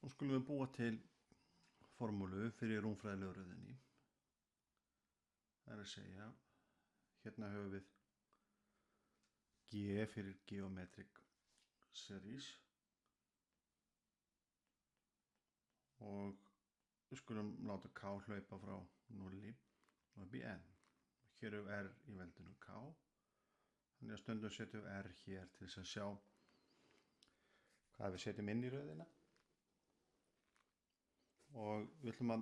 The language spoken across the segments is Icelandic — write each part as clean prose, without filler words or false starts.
Nú skulum við búa til formúlu fyrir rúmfræðilegu röðinni. Það er að segja, hérna höfum við G fyrir Geometric Series og við skulum láta K hlaupa frá 0 og upp í N. Hér er R í veldinu K, þannig að stundum setjum við R hér til þess að sjá hvað við setjum inn í röðina. Og við ætlum að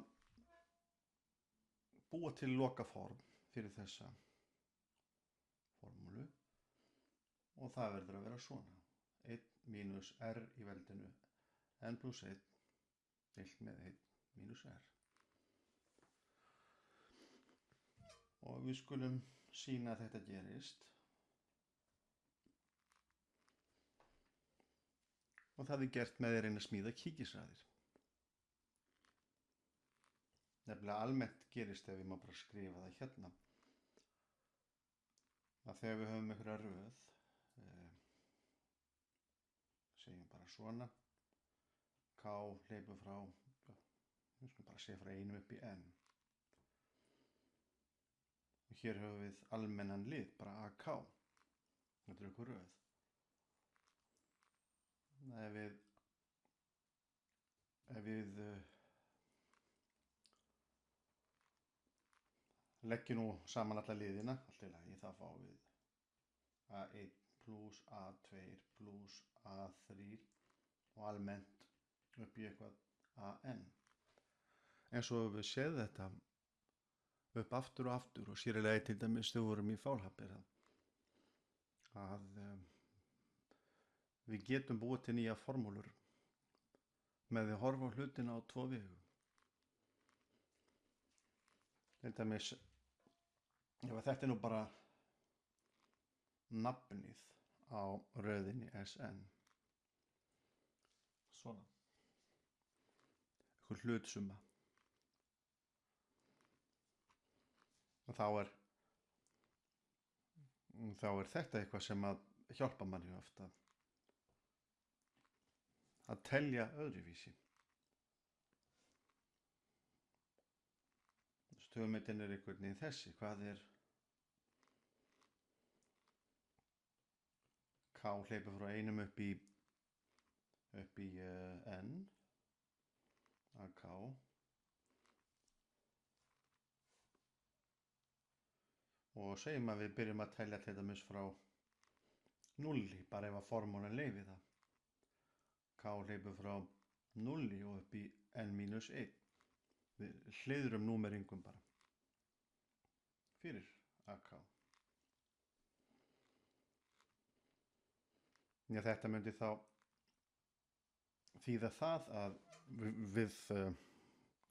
búa til lokaform fyrir þessa formúlu og það verður að vera svona: 1 mínus R í veldinu N plus 1 deilt með 1 mínus R. Og við skulum sýna að þetta gerist. Og það er gert með að reyna að smíða kíkisraðir. Nefnilega almennt gerist ef ég má bara skrifa það hérna, að þegar við höfum einhverja röð, segjum bara svona, K hleypur frá, við skulum bara segja frá 1 upp í N. Og hér höfum við almennan lið, bara AK. Þetta er einhver röð. Ef við leggjum nú saman alla liðina, allt í lagi, þá fáum við A1 plus A2 plus A3 og almennt upp í eitthvað AN. En svo hefur við séð þetta upp aftur og aftur, og sér í lagi til dæmis þegar við vorum í Fálhapir, að við getum búið til nýja formúlur með því að horfa á hlutina á 2 vegu. Til dæmis, ef þetta er nú bara nafnið á röðinni SN. Svona. Eitthvað hlutsumma. Og þá er þetta eitthvað sem að hjálpa manni ofta að telja öðruvísi. Hugmyndin er einhvern veginn þessi: hvað er K hleypur frá 1 upp í N, AK, og segjum að við byrjum að telja til dæmis frá 0, bara ef að formúlan leyfi það. K hleypur frá 0 og upp í N mínus 1. Við hliðrum númeringum bara fyrir AK. Já, þetta myndi þá þýða það að við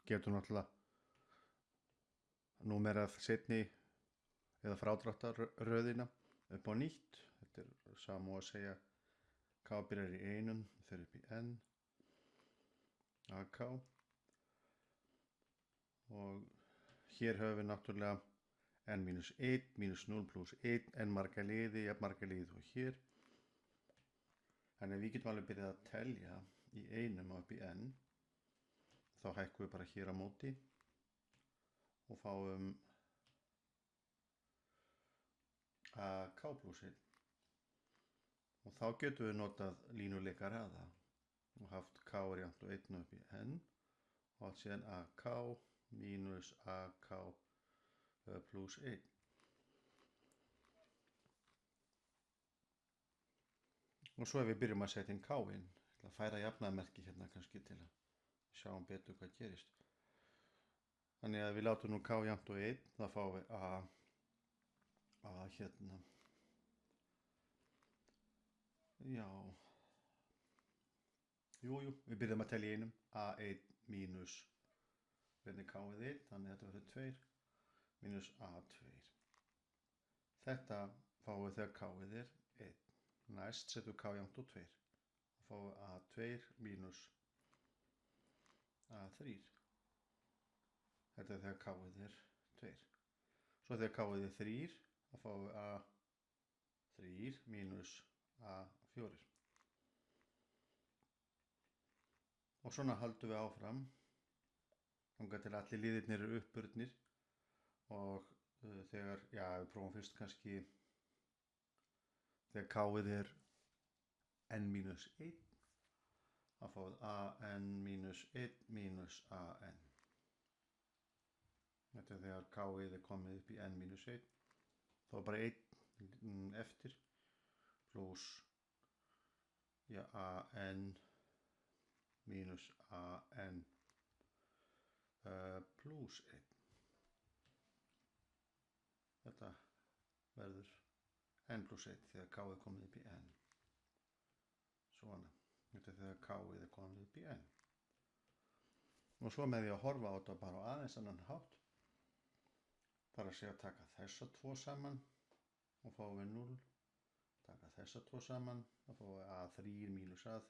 getum náttúrulega númerað seinni eða frádráttarröðina upp á nýtt. Þetta er sama að segja K byrjar í 1, fer upp í N, AK. Og hér höfum við náttúrulega N mínus 1, mínus 0 plus 1, N marga liði, jafn marga liði og hér. Þannig að við getum alveg byrjað að telja í 1 og upp í N. Þá hækkum við bara hér á móti og fáum AK plus 1. Og þá getum við notað línuleika raða og haft K er jafnt og 1 og upp í N og allt síðan AK mínus AK plus 1. Og svo ef við byrjum að setja inn K inn, ég ætla að færa jafnaðarmerki hérna kannski til að sjá betur hvað gerist. Þannig að við látum nú K jafnt og 1, þá fáum við A hérna. Já. Jú, við byrjum að telja í 1, A1 mínus, hvernig K er 1, þannig að þetta verður 2, mínus A2. Þetta fáum við þegar K er 1. Næst setjum K jafnt og 2. Þá fáum við A2 mínus A3. Þetta er þegar K er 2. Svo þegar K er 3, þá fáum við A3 mínus A4. Og svona höldum við áfram þangað til allir liðirnir eru uppurnir og þegar, já, við prófum fyrst kannski þegar k-ið er n-1 þá fáum við an-1 minus an. Þetta er þegar k-ið er komið upp í n-1 þá er bara 1 eftir pluss an minus an pluss 1. Þetta verður n pluss 1 þegar k er komið upp í n. Svona. Þetta er þegar k er komið upp í n. Og svo með því að horfa á þetta bara á aðeins annan hátt. Þar að segja að taka þessa tvo saman og fáum við 0. Taka þessa tvo saman og fáum við a3 mínus a3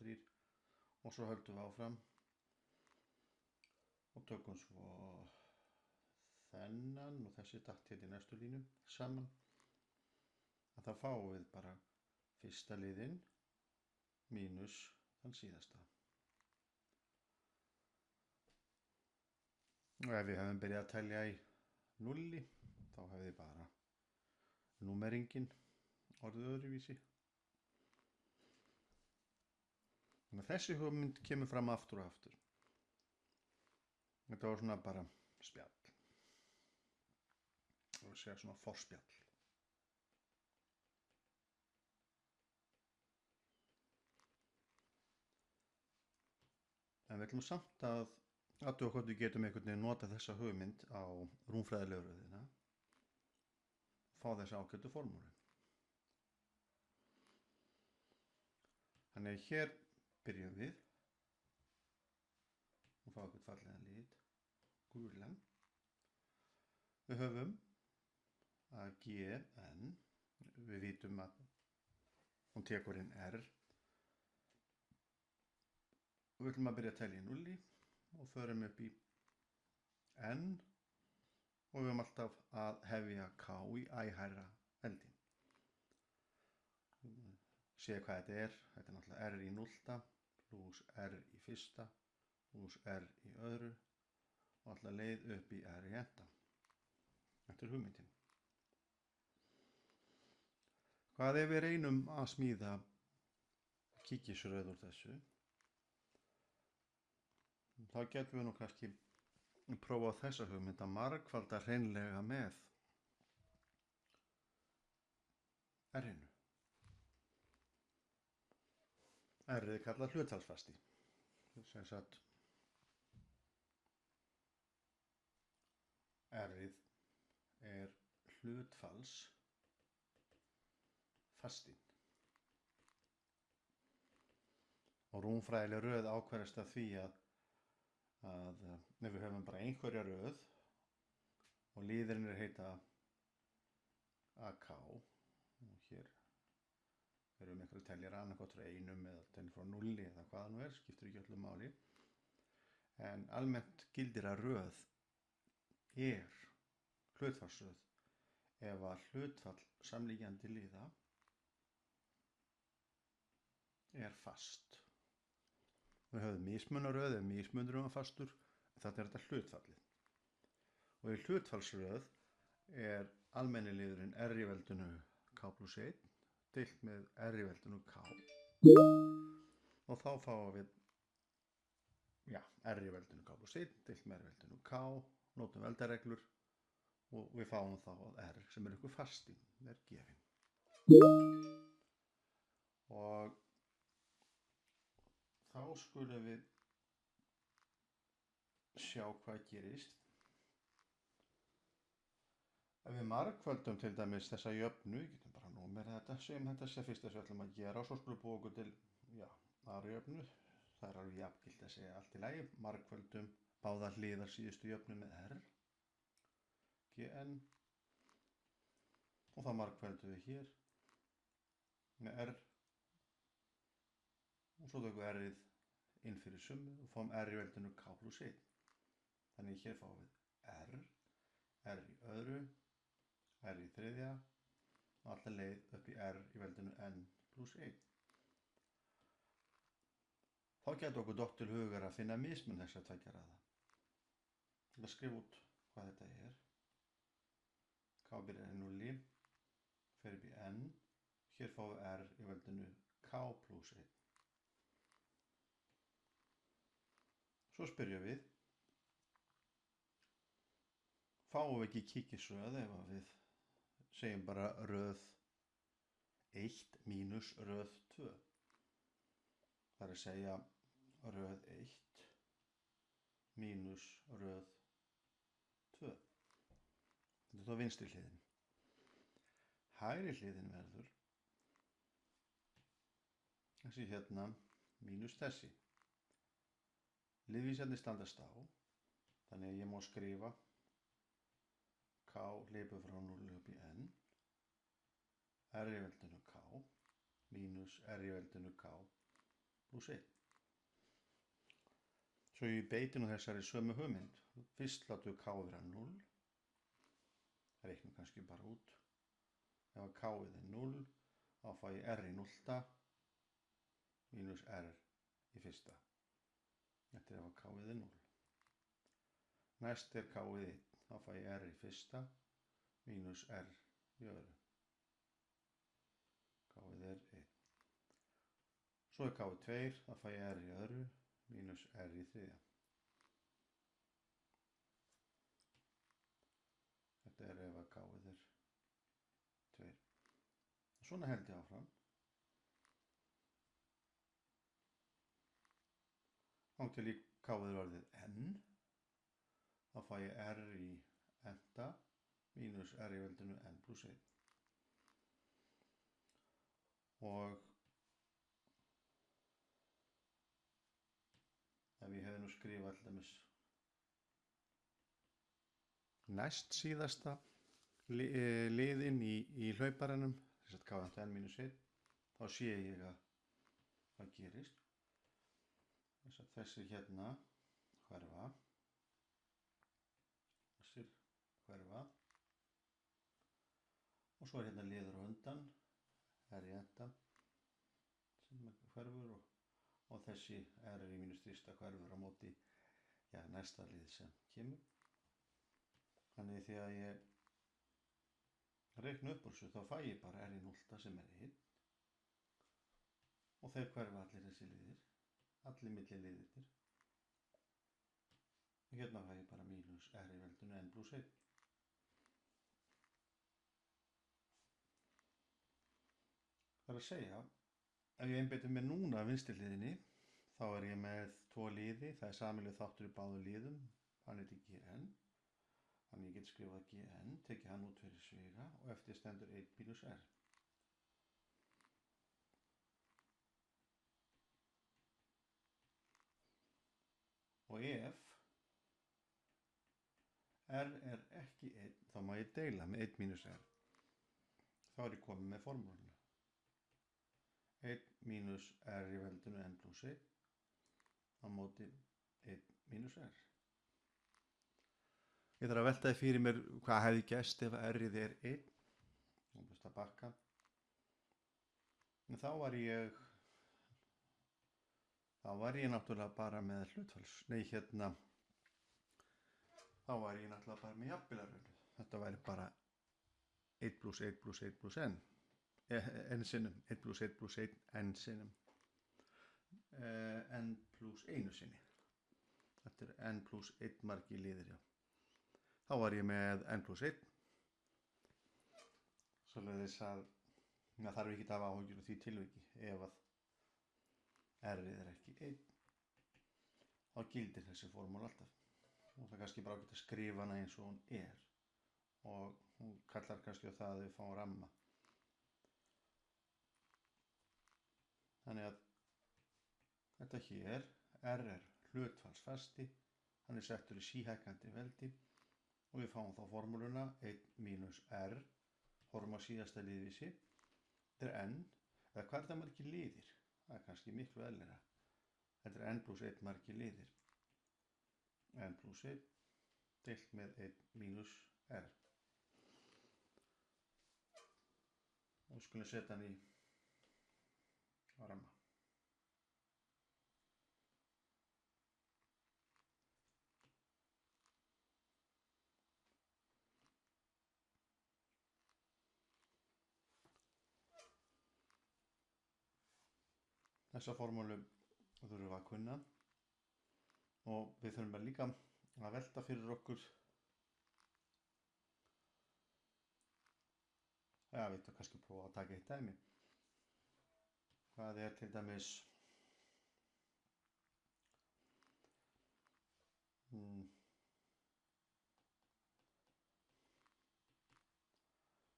og svo höldum við áfram og tökum svo þennan og þessi datt hérna í næstu línu saman. Að þá fáum við bara fyrsta liðinn mínus þann síðasta. Og ef við hefum byrjað að telja í 0 þá hefði bara númeringin orðið öðruvísi. Þannig að þessi hugmynd kemur fram aftur og aftur. Þetta var svona bara spjall. Það var að segja svona forspjall. En við ætlum samt að athuga hvort við getum einhvern veginn nota þessa hugmynd á rúmfræðilegu röðina og fá þessa ágætu formúlu. Þannig að hér byrjum við og fá eitthvað fallegan lit, gulan. Við höfum að gn, við vitum að hún tekur inn r. Við ætlum að byrja að telja í 0 og förum upp í n og við höfum alltaf að hefja k í æhærra endi. Séu hvað þetta er náttúrulega r í 0 pluss r í fyrsta pluss r í öðru og alltaf leið upp í r í enda. Þetta er hugmyndin. Hvað ef við reynum að smíða kíkisröð úr þessu? Þá getum við nú kannski prófað þessa hugmynd að margfalda hreinlega með r-inu. R er kallað hlutfallsfasti. Sem sagt R-ið er hlutfallsfasti. Og rúmfræðileg röð ákvarðast af því að ef við höfum bara einhverja röð og liðirinn heita AK og hér erum einhverju teljara annarkot frá 1 eða telja frá 0 eða hvað nú skiptir ekki öllu máli. En almennt gildir að röð er hlutfallsröð ef að hlutfall samlíkjandi liða er fast. Við höfum mismunaröð ef mismunurinn var fastur, þetta er þetta hlutfallið. Og í hlutfallsröð er almenni liðurinn r í veldinu k pluss 1 deilt með r í veldinu k. Og þá fáum við r í veldinu k pluss 1 deilt með r í veldinu k, notum veldareglur og við fáum þá að r sem er einhver fasti, er gefin. Og þá skulum við sjá hvað gerist. Ef við margföldum til dæmis þessa jöfnu, við getum bara númerað þetta, segjum þetta sé fyrst þess að við ætlum að gera og svo skulum búa okkur til, aðra jöfnu. Það er alveg jafngilt að segja allt í lagi. Margföldum báða hliðar síðustu jöfnu með r, gn. Og þá margföldum við hér með r. Og svo tökum við r-ið inn fyrir summu og fáum r í veldinu k pluss 1. Þannig hér fáum við r, r í öðru, r í þriðja og alltaf leið upp í r í veldinu n pluss 1. Þá gæti okkur dott til hugar að finna mismun þessar tveggja raða. Ég ætla að skrifa út hvað þetta er. K byrjar í 0, fer upp í n. Hér fáum við r í veldinu k plus 1. Svo spyrjum við, fáum við ekki kíkisröð ef við segjum bara röð 1 mínus röð 2. Það er að segja röð 1 mínus röð 2. Þetta er þá vinstri hliðin. Hægri hliðin verður þessi hérna mínus þessi. Liðvísarnir standast á, þannig að ég má skrifa k hleypur frá 0 upp í n, r í veldinu k mínus r í veldinu k plus 1. Svo ég beiti nú þessari sömu hugmynd. Fyrst látum við k vera 0, reiknum kannski bara út. Ef að k-ið er 0, þá fæ ég r í 0 mínus r í fyrsta. Þetta er ef að k-ið er 0. Næst er k-ið 1, þá fæ ég r í fyrsta mínus r í öðru. K-ið er 1. Svo er k-ið 2, þá fæ ég r í öðru mínus r í þriðja. Þetta er ef að k-ið er 2. Svona held ég áfram. Þá til í k-ið er orðið n. Þá fæ ég r í enda mínus r í veldinu n plus 1. Og ef ég hefði nú skrifað alltaf næst síðasta liðin í hlauparanum, þess að k n minus 1, þá sé ég að hvað gerist. Þess að þessir hérna hverfa, þessir hverfa, og svo er hérna liður á undan, r í enda sem hverfur og þessi r í mínus 3 hverfur á móti næsta lið sem kemur. Þannig því að ég reikna upp úr þessu þá fæ ég bara r í 0 sem er 1 og þeir hverfa allir þessi liðir, allir milli liðirnir. Og hérna fæ ég bara mínus r í veldinu n plus 1. Það er að segja, ef ég einbeiti mér núna að vinstri hliðinni, þá er ég með 2 liði, það er sameiginlegur þáttur í báðum liðum, hann heitir gn. Þannig ég get skrifað gn, tekið hann út fyrir sviga og eftir stendur 1 mínus r. Og ef r er ekki 1, þá má ég deila með 1 mínus r. Þá er ég komið með formúluna. 1 mínus r í veldinu n plus 1 á móti 1 mínus r. Ég þarf að veltaði fyrir mér hvað hefði gerst ef r-ið er 1. Nú búist að bakka. En þá var ég náttúrulega bara með hlutfalls. Þá var ég náttúrulega bara með jafnbilarölu. Þetta væri bara 1 plus 1 plus 1 plus n. N sinnum. 1 plus 1 plus 1 n sinnum. N plus 1 sinni. Þetta er n plus 1 margir liðir, já. Þá var ég með n plus 1. Svoleiðis að það þarf ekki að hafa áhyggjur af því tilviki. Ef að r-ið er ekki 1, þá gildir þessi formúla alltaf. Og það er kannski bara ágætt að skrifa hana eins og hún er. Og hún kallar kannski á það að við fáum ramma. Þannig að þetta hér, r er hlutfallsfasti, hann er settur í síhækkandi veldi. Og við fáum þá formúluna 1 mínus r, horfum á síðasta liðvísi, þetta er n, eða hvað er það margir liðir? Það er kannski miklu eðlilegra. Þetta er n plus 1 margir liðir. N plus 1 deilt með 1 mínus r. Og við skulum setja hann á ramma. Þessa formúlu þurfum við að kunna og við þurfum líka að velta fyrir okkur við ætlum kannski að prófa að taka eitt dæmi. Hvað er til dæmis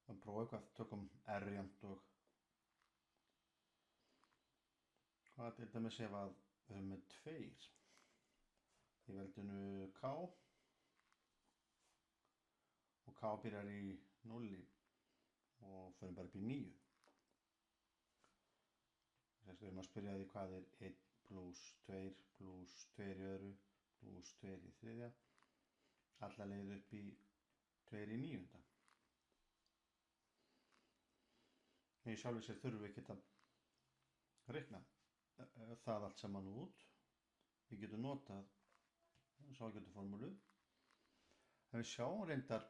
að prófa eitthvað, tökum r jafnt og hvað til dæmis ef að við höfum með 2 í veldinu k og k byrjar í 0 og förum bara upp í 9. Þess við erum að spyrja því hvað er 1 plus 2 plus 2 í öðru plus 2 í þriðja, alla leið upp í 2 í 9. Í sjálfu sér þurfum við ekki að reikna það allt saman út. Við getum notað sáðgjötuformúlu. En við sjáum reyndar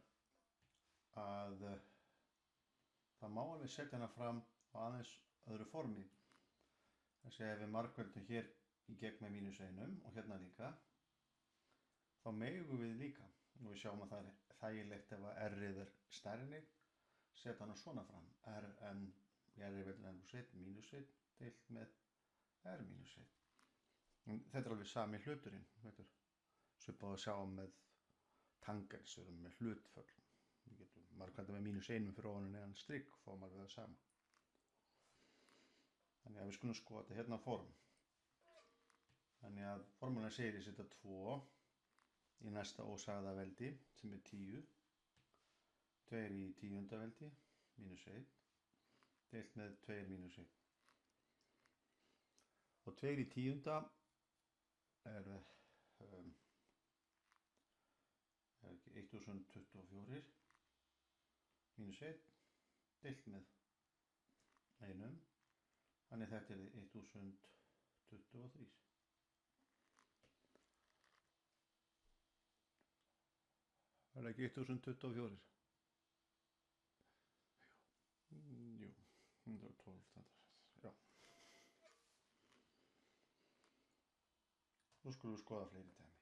að það má alveg setja hana fram á aðeins öðru formi. Þess að ef við margföldum hér í gegn með -1 og hérna líka, þá megum við líka, og við sjáum að það er þægilegt ef að r-ið er stærri, setja hana svona fram. r-n í r-veldinu -1 deilt með r-1. Þetta er alveg sami hluturinn. Þetta er svipað að sjá með tangens, við erum með hlutföll. Við getum margfalda með -1 fyrir ofan neðan strik og fáum alveg það sama. Þannig að við skulum skoða þetta hérna form. Þannig að formúlan segir ég setja 2 í næsta ósagða veldi sem er 10. 2 í 10. veldi, -1, deilt með 2 -1. Og 2 í 10. er ekki 1024 -1 deilt með 1. Þannig þetta er 1023. Það er ekki 1024. Jú, 112. Já. Nú skulum við skoða fleiri dæmi.